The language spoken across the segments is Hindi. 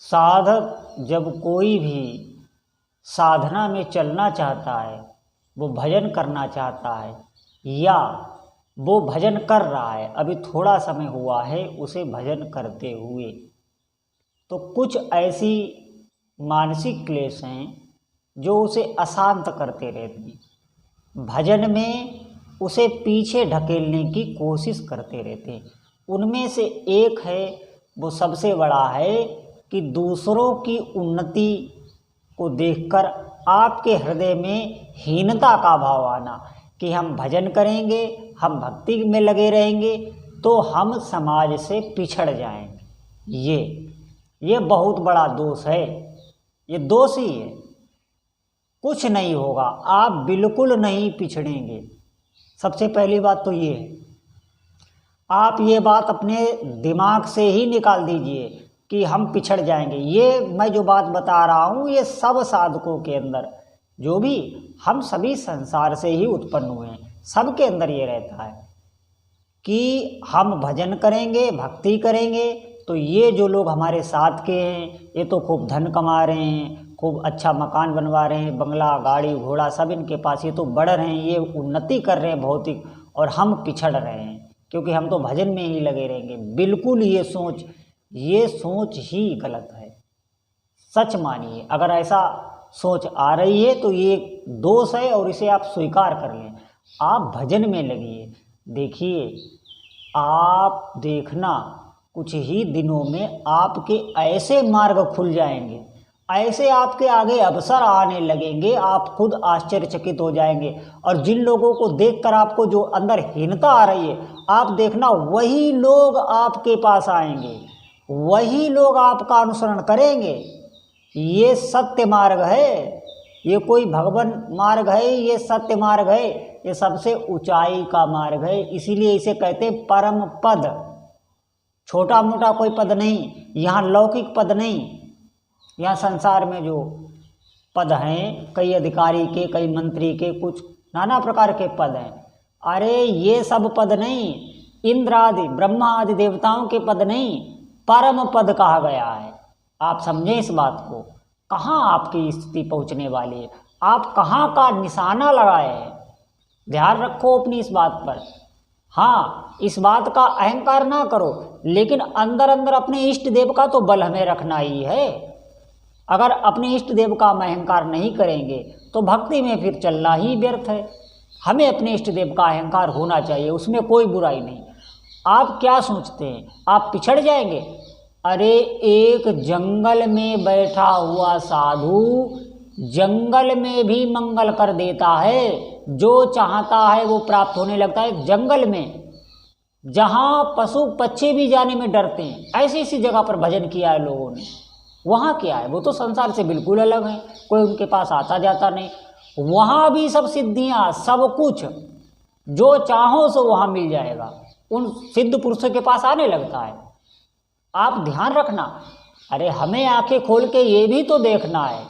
साधक जब कोई भी साधना में चलना चाहता है, वो भजन करना चाहता है या वो भजन कर रहा है, अभी थोड़ा समय हुआ है उसे भजन करते हुए, तो कुछ ऐसी मानसिक क्लेश हैं जो उसे अशांत करते रहते हैं, भजन में उसे पीछे ढकेलने की कोशिश करते रहते हैं। उनमें से एक है, वो सबसे बड़ा है कि दूसरों की उन्नति को देखकर आपके हृदय में हीनता का भाव आना कि हम भजन करेंगे, हम भक्ति में लगे रहेंगे तो हम समाज से पिछड़ जाएंगे। ये बहुत बड़ा दोष है, ये दोष ही है। कुछ नहीं होगा, आप बिल्कुल नहीं पिछड़ेंगे। सबसे पहली बात तो ये है, आप ये बात अपने दिमाग से ही निकाल दीजिए कि हम पिछड़ जाएंगे। ये मैं जो बात बता रहा हूँ ये सब साधकों के अंदर, जो भी हम सभी संसार से ही उत्पन्न हुए हैं, सबके अंदर ये रहता है कि हम भजन करेंगे, भक्ति करेंगे तो ये जो लोग हमारे साथ के हैं ये तो खूब धन कमा रहे हैं, खूब अच्छा मकान बनवा रहे हैं, बंगला गाड़ी घोड़ा सब इनके पास, ये तो बढ़ रहे हैं, ये उन्नति कर रहे हैं भौतिक, और हम पिछड़ रहे हैं क्योंकि हम तो भजन में ही लगे रहेंगे। बिल्कुल ये सोच ही गलत है। सच मानिए, अगर ऐसा सोच आ रही है तो ये दोष है और इसे आप स्वीकार कर लें। आप भजन में लगिए। देखिए, आप देखना कुछ ही दिनों में आपके ऐसे मार्ग खुल जाएंगे, ऐसे आपके आगे अवसर आने लगेंगे, आप खुद आश्चर्यचकित हो जाएंगे। और जिन लोगों को देखकर आपको जो अंदर हीनता आ रही है, आप देखना वही लोग आपके पास आएंगे, वही लोग आपका अनुसरण करेंगे। ये सत्य मार्ग है, ये कोई भगवान मार्ग है, ये सत्य मार्ग है, ये सबसे ऊंचाई का मार्ग है। इसीलिए इसे कहते परम पद। छोटा मोटा कोई पद नहीं, यहाँ लौकिक पद नहीं। यहाँ संसार में जो पद हैं, कई अधिकारी के, कई मंत्री के, कुछ नाना प्रकार के पद हैं, अरे ये सब पद नहीं, इंद्र आदि ब्रह्मा आदि देवताओं के पद नहीं, परम पद कहा गया है। आप समझें इस बात को। कहाँ आपकी स्थिति पहुँचने वाली है, आप कहाँ का निशाना लगाए हैं, ध्यान रखो अपनी इस बात पर। हाँ, इस बात का अहंकार ना करो, लेकिन अंदर अंदर अपने इष्ट देव का तो बल हमें रखना ही है। अगर अपने इष्ट देव का हम अहंकार नहीं करेंगे तो भक्ति में फिर चलना ही व्यर्थ है। हमें अपने इष्ट देव का अहंकार होना चाहिए, उसमें कोई बुराई नहीं। आप क्या सोचते हैं, आप पिछड़ जाएंगे? अरे एक जंगल में बैठा हुआ साधु जंगल में भी मंगल कर देता है, जो चाहता है वो प्राप्त होने लगता है। जंगल में जहाँ पशु पक्षी भी जाने में डरते हैं, ऐसी ऐसी जगह पर भजन किया है लोगों ने। वहाँ क्या है, वो तो संसार से बिल्कुल अलग है, कोई उनके पास आता जाता नहीं। वहाँ भी सब सिद्धियाँ, सब कुछ जो चाहो सो वहाँ मिल जाएगा, उन सिद्ध पुरुषों के पास आने लगता है। आप ध्यान रखना। अरे हमें आंखें खोल के ये भी तो देखना है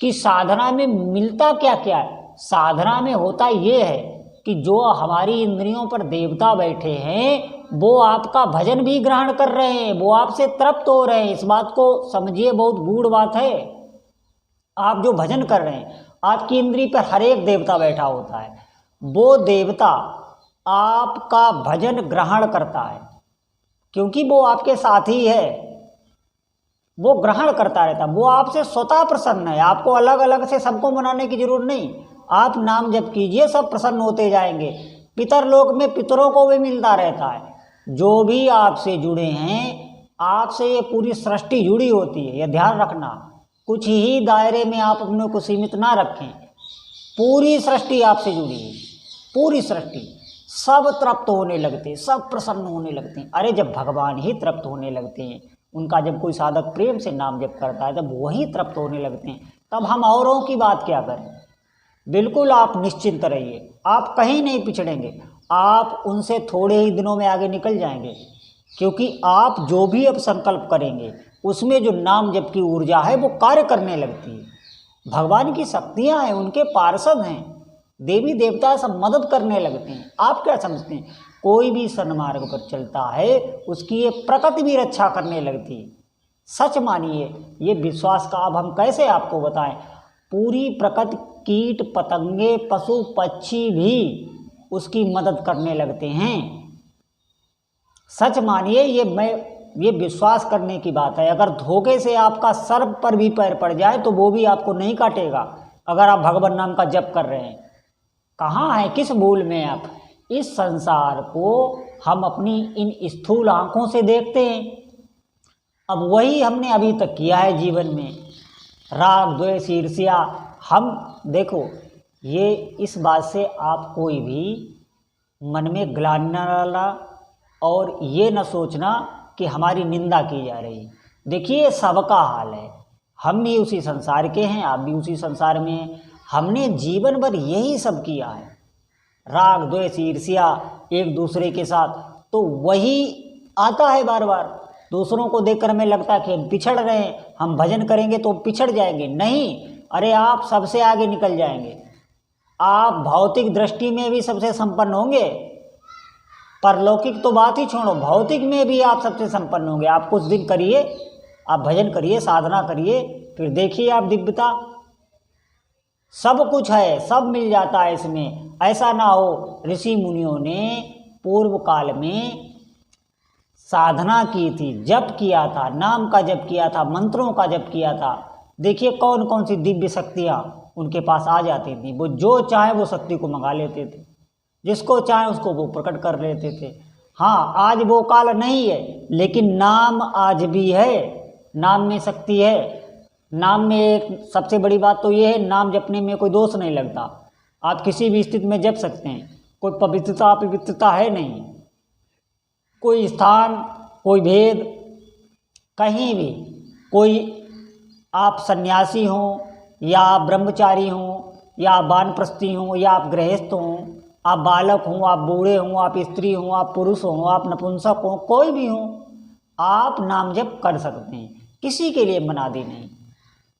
कि साधना में मिलता क्या क्या है। साधना में होता ये है कि जो हमारी इंद्रियों पर देवता बैठे हैं वो आपका भजन भी ग्रहण कर रहे हैं, वो आपसे तृप्त हो रहे हैं। इस बात को समझिए, बहुत गूढ़ बात है। आप जो भजन कर रहे हैं, आपकी इंद्री पर हर एक देवता बैठा होता है, वो देवता आपका भजन ग्रहण करता है क्योंकि वो आपके साथ ही है, वो ग्रहण करता रहता है, वो आपसे स्वतः प्रसन्न है। आपको अलग अलग से सबको मनाने की जरूरत नहीं। आप नाम जप कीजिए, सब प्रसन्न होते जाएंगे। पितर लोक में पितरों को भी मिलता रहता है। जो भी आपसे जुड़े हैं, आपसे ये पूरी सृष्टि जुड़ी होती है, ये ध्यान रखना। कुछ ही दायरे में आप अपने को सीमित ना रखें, पूरी सृष्टि आपसे जुड़ी है, पूरी सृष्टि। सब तृप्त होने लगते हैं, सब प्रसन्न होने लगते हैं। अरे जब भगवान ही तृप्त होने लगते हैं, उनका जब कोई साधक प्रेम से नाम जप करता है, जब वही तृप्त होने लगते हैं, तब हम औरों की बात क्या करें। बिल्कुल आप निश्चिंत रहिए, आप कहीं नहीं पिछड़ेंगे, आप उनसे थोड़े ही दिनों में आगे निकल जाएंगे। क्योंकि आप जो भी अब संकल्प करेंगे उसमें जो नाम जप की ऊर्जा है वो कार्य करने लगती है। भगवान की शक्तियाँ हैं, उनके पार्षद हैं, देवी देवता सब मदद करने लगते हैं। आप क्या समझते हैं, कोई भी सन्मार्ग पर चलता है उसकी ये प्रकृति भी रक्षा करने लगती है। सच मानिए, ये विश्वास का अब हम कैसे आपको बताएं। पूरी प्रकृति, कीट पतंगे, पशु पक्षी भी उसकी मदद करने लगते हैं। सच मानिए, ये विश्वास करने की बात है। अगर धोखे से आपका सर्प पर भी पैर पड़ जाए तो वो भी आपको नहीं काटेगा, अगर आप भगवान नाम का जप कर रहे हैं। कहाँ है, किस भूल में आप। इस संसार को हम अपनी इन स्थूल आँखों से देखते हैं। अब वही हमने अभी तक किया है जीवन में, राग द्वेष ईर्ष्या। हम देखो, ये इस बात से आप कोई भी मन में ग्लानि न डालना और ये न सोचना कि हमारी निंदा की जा रही। देखिए, सबका हाल है, हम भी उसी संसार के हैं, आप भी उसी संसार में हैं। हमने जीवन भर यही सब किया है, राग द्वेष ईर्ष्या एक दूसरे के साथ, तो वही आता है बार बार। दूसरों को देखकर हमें लगता है कि हम पिछड़ रहे हैं, हम भजन करेंगे तो पिछड़ जाएंगे। नहीं, अरे आप सबसे आगे निकल जाएंगे। आप भौतिक दृष्टि में भी सबसे संपन्न होंगे, परलौकिक तो बात ही छोड़ो, भौतिक में भी आप सबसे संपन्न होंगे। आप कुछ दिन करिए, आप भजन करिए, साधना करिए, फिर देखिए आप दिव्यता। सब कुछ है, सब मिल जाता है इसमें। ऐसा ना हो, ऋषि मुनियों ने पूर्व काल में साधना की थी, जप किया था, नाम का जप किया था, मंत्रों का जप किया था। देखिए कौन कौन सी दिव्य शक्तियाँ उनके पास आ जाती थी। वो जो चाहे वो शक्ति को मंगा लेते थे, जिसको चाहे उसको वो प्रकट कर लेते थे। हाँ, आज वो काल नहीं है, लेकिन नाम आज भी है, नाम में शक्ति है। नाम में एक सबसे बड़ी बात तो ये है, नाम जपने में कोई दोष नहीं लगता। आप किसी भी स्थिति में जप सकते हैं, कोई पवित्रता अपवित्रता है नहीं, कोई स्थान, कोई भेद, कहीं भी। कोई आप सन्यासी हों या आप ब्रह्मचारी हों या आप वानप्रस्थी हों या आप गृहस्थ हों, आप बालक हों, आप बूढ़े हों, आप स्त्री हों, आप पुरुष हों, आप नपुंसक हों, कोई भी हों, आप नाम जप कर सकते हैं। किसी के लिए मनादी नहीं,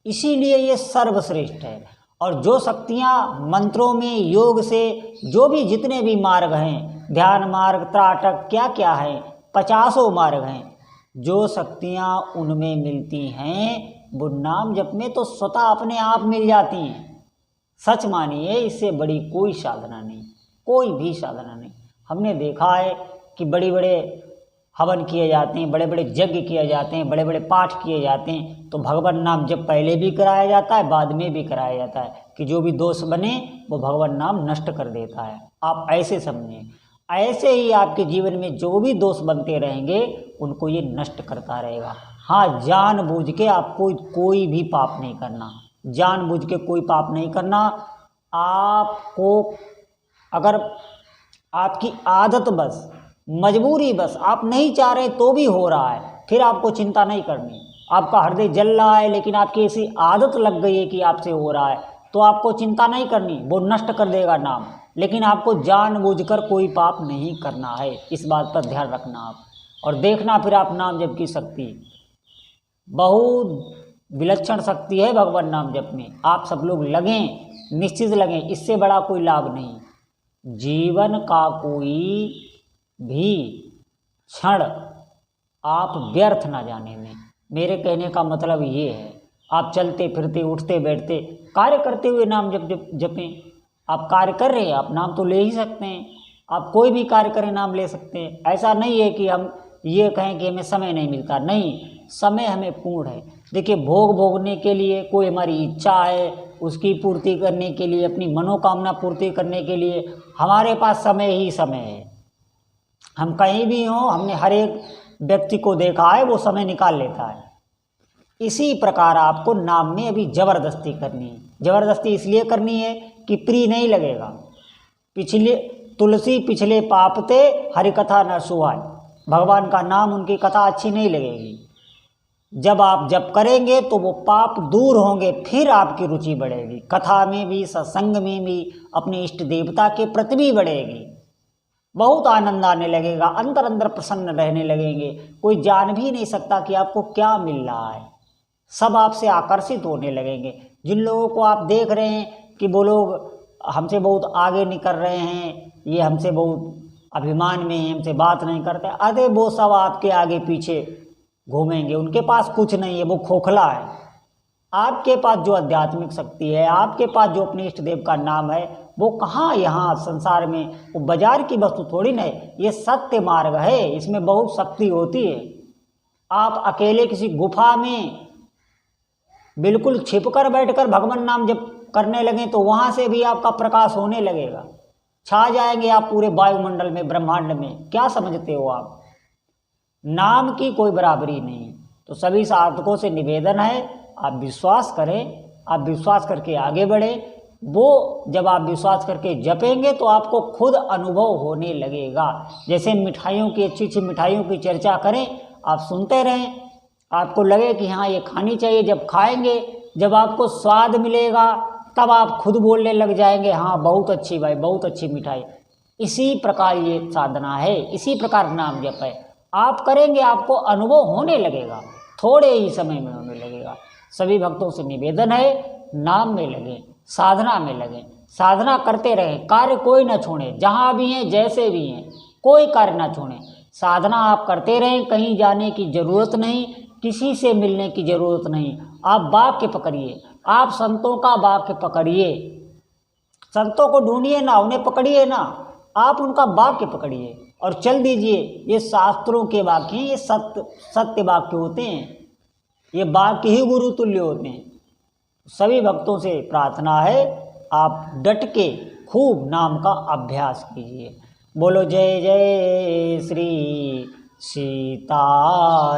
इसीलिए ये सर्वश्रेष्ठ है। और जो शक्तियाँ मंत्रों में, योग से, जो भी जितने भी मार्ग हैं, ध्यान मार्ग, त्राटक, क्या क्या है, 50 मार्ग हैं, जो शक्तियाँ उनमें मिलती हैं वो नाम जप में तो स्वतः अपने आप मिल जाती हैं। सच मानिए, इससे बड़ी कोई साधना नहीं, कोई भी साधना नहीं। हमने देखा है कि बड़े बड़े हवन किए जाते हैं, बड़े बड़े यज्ञ किए जाते हैं, बड़े बड़े पाठ किए जाते हैं, तो भगवान नाम जब पहले भी कराया जाता है, बाद में भी कराया जाता है कि जो भी दोष बने वो भगवान नाम नष्ट कर देता है। आप ऐसे समझें, ऐसे ही आपके जीवन में जो भी दोष बनते रहेंगे उनको ये नष्ट करता रहेगा। हाँ, जानबूझ के आपको कोई भी पाप नहीं करना, जानबूझ के कोई पाप नहीं करना। आपको अगर आपकी आदत बस, मजबूरी बस, आप नहीं चाह रहे तो भी हो रहा है, फिर आपको चिंता नहीं करनी। आपका हृदय जल रहा है लेकिन आपकी ऐसी आदत लग गई है कि आपसे हो रहा है, तो आपको चिंता नहीं करनी, वो नष्ट कर देगा नाम। लेकिन आपको जानबूझकर कोई पाप नहीं करना है, इस बात पर ध्यान रखना आप। और देखना फिर आप नाम जप की शक्ति, बहुत विलक्षण शक्ति है भगवान नाम जप में। आप सब लोग लगें, निश्चित लगें, इससे बड़ा कोई लाभ नहीं। जीवन का कोई भी क्षण आप व्यर्थ ना जाने में, मेरे कहने का मतलब ये है। आप चलते फिरते, उठते बैठते, कार्य करते हुए नाम जपें। आप कार्य कर रहे हैं, आप नाम तो ले ही सकते हैं, आप कोई भी कार्य करें नाम ले सकते हैं। ऐसा नहीं है कि हम ये कहें कि हमें समय नहीं मिलता, नहीं, समय हमें पूर्ण है। देखिए, भोग भोगने के लिए कोई हमारी इच्छा है, उसकी पूर्ति करने के लिए, अपनी मनोकामना पूर्ति करने के लिए हमारे पास समय ही समय है। हम कहीं भी हों, हमने हर एक व्यक्ति को देखा है, वो समय निकाल लेता है। इसी प्रकार आपको नाम में अभी जबरदस्ती करनी है। जबरदस्ती इसलिए करनी है कि प्रिय नहीं लगेगा। पिछले तुलसी पिछले पापते, हरि कथा न सुहाय। भगवान का नाम, उनकी कथा अच्छी नहीं लगेगी। जब आप जप करेंगे तो वो पाप दूर होंगे, फिर आपकी रुचि बढ़ेगी, कथा में भी, सत्संग में भी, अपने इष्ट देवता के प्रति भी बढ़ेगी। बहुत आनंद आने लगेगा, अंदर अंदर प्रसन्न रहने लगेंगे। कोई जान भी नहीं सकता कि आपको क्या मिल रहा है, सब आपसे आकर्षित होने लगेंगे। जिन लोगों को आप देख रहे हैं कि वो लोग हमसे बहुत आगे निकल रहे हैं, ये हमसे बहुत अभिमान में हैं, हमसे बात नहीं करते, अरे वो सब आपके आगे पीछे घूमेंगे, उनके पास कुछ नहीं है, वो खोखला है। आपके पास जो आध्यात्मिक शक्ति है, आपके पास जो अपने इष्ट देव का नाम है, वो कहाँ यहाँ संसार में, वो बाजार की वस्तु थोड़ी ना है, ये सत्य मार्ग है, इसमें बहुत शक्ति होती है। आप अकेले किसी गुफा में बिल्कुल छिपकर बैठकर भगवान नाम जप करने लगे तो वहाँ से भी आपका प्रकाश होने लगेगा, छा जाएंगे आप पूरे वायुमंडल में, ब्रह्मांड में। क्या समझते हो आप? नाम की कोई बराबरी नहीं। तो सभी साधकों से निवेदन है, आप विश्वास करें, आप विश्वास करके आगे बढ़े। वो जब आप विश्वास करके जपेंगे तो आपको खुद अनुभव होने लगेगा। जैसे मिठाइयों की, अच्छी अच्छी मिठाइयों की चर्चा करें, आप सुनते रहें, आपको लगे कि हाँ ये खानी चाहिए। जब खाएंगे, जब आपको स्वाद मिलेगा, तब आप खुद बोलने लग जाएंगे, हाँ बहुत अच्छी भाई, बहुत अच्छी मिठाई। इसी प्रकार ये साधना है, इसी प्रकार नाम जप है। आप करेंगे, आपको अनुभव होने लगेगा, थोड़े ही समय में होने लगेगा। सभी भक्तों से निवेदन है, नाम में लगें, साधना में लगें, साधना करते रहें, कार्य कोई ना छोड़ें, जहाँ भी हैं, जैसे भी हैं, कोई कार्य ना छोड़ें। साधना आप करते रहें, कहीं जाने की ज़रूरत नहीं, किसी से मिलने की ज़रूरत नहीं। आप वाक्य पकड़िए, आप संतों का वाक्य पकड़िए, संतों को ढूंढिए ना, उन्हें पकड़िए ना, आप उनका वाक्य पकड़िए और चल दीजिए। ये शास्त्रों के वाक्य, ये सत्य वाक्य होते हैं, ये वाक्य ही गुरु तुल्य होते हैं। सभी भक्तों से प्रार्थना है, आप डट के खूब नाम का अभ्यास कीजिए। बोलो जय जय श्री सीताराम।